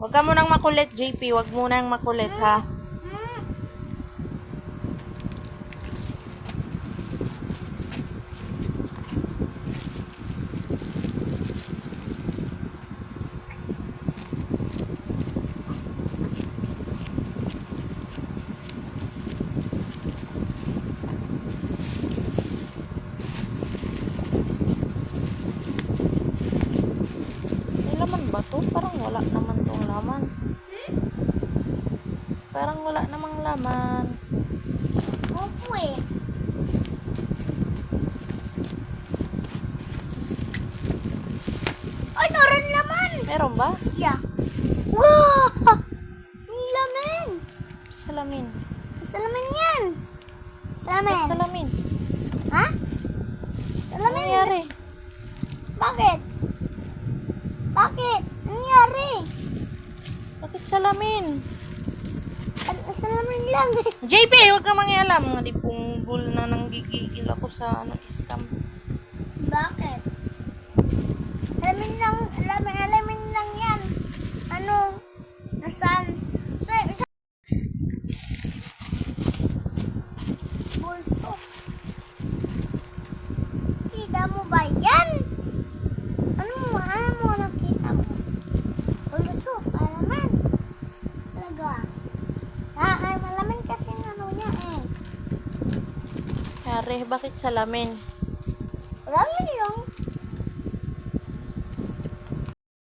Huwag ka munang makulit, JP. Huwag munang makulit, ha? May laman ba to? Parang wala naman tong laman. Parang wala namang laman. Opo eh. Ay, naroon laman. Meron ba? Yeah. Wow! Ang laman. Salamin. Salamin yan. Ba't Salamin. salamin? Ha? Ano Salamin. nangyari? Bakit? Bakit? Ano nangyari? Bakit salamin? Salamin lang. JP, huwag ka mangialam. Nga di punggol na nanggigigil ako sa scam. Bakit? Alamin lang yan. Ano? Nasaan? Sa bulso. Kita mo ba yan? Ano mo nakita mo? Bulso, alaman. Talaga. Ay, malaman kasi ano niya eh. Yari, bakit salamin? Alamin lang.